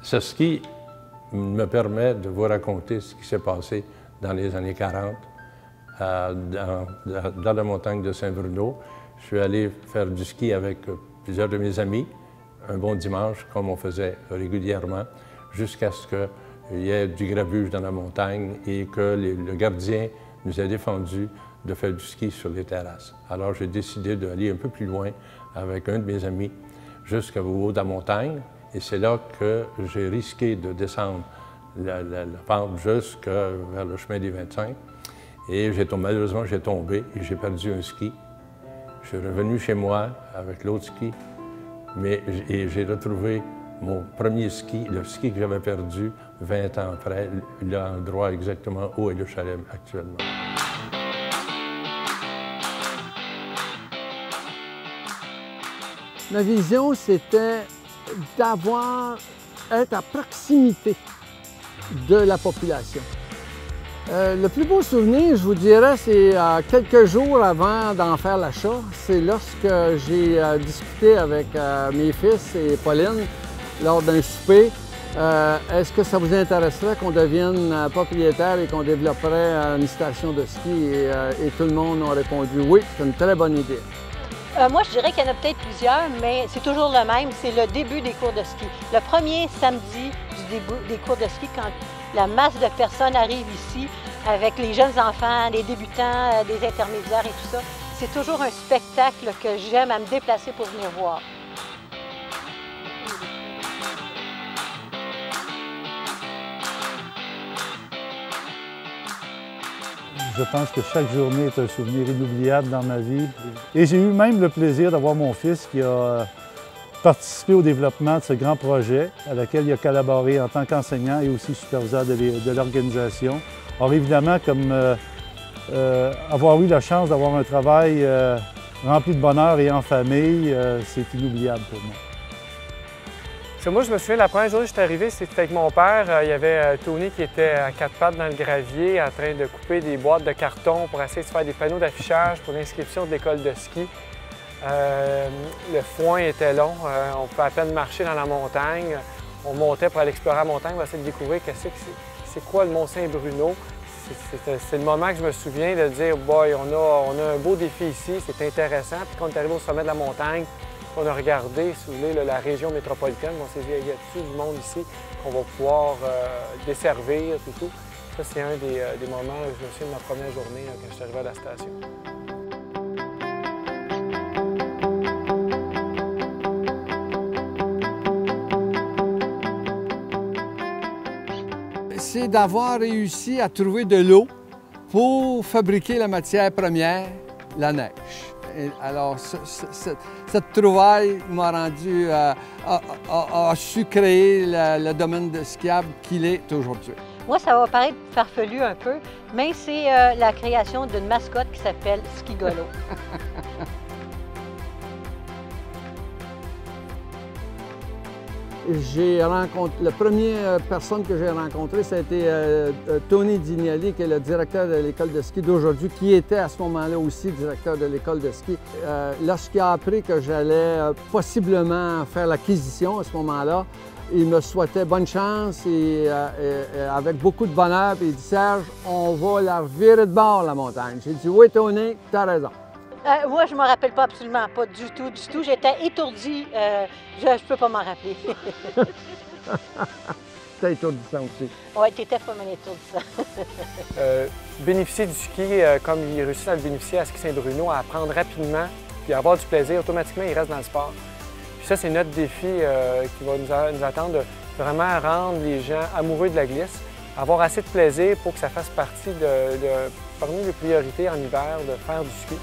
Ce ski me permet de vous raconter ce qui s'est passé dans les années 40 dans la montagne de Saint-Bruno. Je suis allé faire du ski avec plusieurs de mes amis, un bon dimanche, comme on faisait régulièrement, jusqu'à ce qu'il y ait du grabuge dans la montagne et que le gardien nous ait défendu de faire du ski sur les terrasses. Alors j'ai décidé d'aller un peu plus loin avec un de mes amis jusqu'au haut de la montagne. Et c'est là que j'ai risqué de descendre la pente jusque vers le chemin des 25. Et malheureusement, j'ai tombé et j'ai perdu un ski. Je suis revenu chez moi avec l'autre ski, et j'ai retrouvé mon premier ski, le ski que j'avais perdu 20 ans après, l'endroit exactement où est le chalet actuellement. Ma vision, c'était être à proximité de la population. Le plus beau souvenir, je vous dirais, c'est quelques jours avant d'en faire l'achat. C'est lorsque j'ai discuté avec mes fils et Pauline lors d'un souper. Est-ce que ça vous intéresserait qu'on devienne propriétaire et qu'on développerait une station de ski? Et tout le monde a répondu oui, c'est une très bonne idée. Moi, je dirais qu'il y en a peut-être plusieurs, mais c'est toujours le même, c'est le début des cours de ski. Le premier samedi du début des cours de ski, quand la masse de personnes arrive ici, avec les jeunes enfants, les débutants, des intermédiaires et tout ça, c'est toujours un spectacle que j'aime à me déplacer pour venir voir. Je pense que chaque journée est un souvenir inoubliable dans ma vie. Et j'ai eu même le plaisir d'avoir mon fils qui a participé au développement de ce grand projet à laquelle il a collaboré en tant qu'enseignant et aussi superviseur de l'organisation. Alors évidemment, comme avoir eu la chance d'avoir un travail rempli de bonheur et en famille, c'est inoubliable pour moi. Moi, je me souviens, la première journée que je suis arrivé, c'était avec mon père. Il y avait Tony qui était à quatre pattes dans le gravier en train de couper des boîtes de carton pour essayer de faire des panneaux d'affichage pour l'inscription de l'école de ski. Le foin était long, on pouvait à peine marcher dans la montagne. On montait pour aller explorer la montagne, pour essayer de découvrir c'est quoi le Mont-Saint-Bruno. C'est le moment que je me souviens de dire « Boy, on a un beau défi ici, c'est intéressant ». Puis quand on est arrivé au sommet de la montagne, on a regardé, si vous voulez, la région métropolitaine. On s'est dit, il y a du monde ici qu'on va pouvoir desservir et tout. Ça, c'est un des moments, je me souviens de ma première journée quand je suis arrivé à la station. C'est d'avoir réussi à trouver de l'eau pour fabriquer la matière première, la neige. Et alors, cette trouvaille m'a rendu, a su créer le domaine de skiable qu'il est aujourd'hui. Moi, ça va paraître farfelu un peu, mais c'est la création d'une mascotte qui s'appelle Skigolo. La première personne que j'ai rencontrée, ça a été Tony Dignali, qui est le directeur de l'école de ski d'aujourd'hui, qui était à ce moment-là aussi directeur de l'école de ski. Lorsqu'il a appris que j'allais possiblement faire l'acquisition à ce moment-là, il me souhaitait bonne chance et avec beaucoup de bonheur. Puis il dit « Serge, on va la virer de bord, la montagne. » J'ai dit « Oui, Tony, tu as raison. » Moi, je ne me rappelle pas absolument pas du tout. J'étais étourdie. Je ne peux pas m'en rappeler. C'était étourdissant aussi. Oui, tu étais pas mal étourdissant. Bénéficier du ski, comme il réussit à le bénéficier à Ski Saint-Bruno, à apprendre rapidement, puis à avoir du plaisir, automatiquement, il reste dans le sport. Puis ça, c'est notre défi qui va nous attendre, de vraiment rendre les gens amoureux de la glisse, avoir assez de plaisir pour que ça fasse partie parmi les priorités en hiver, de faire du ski.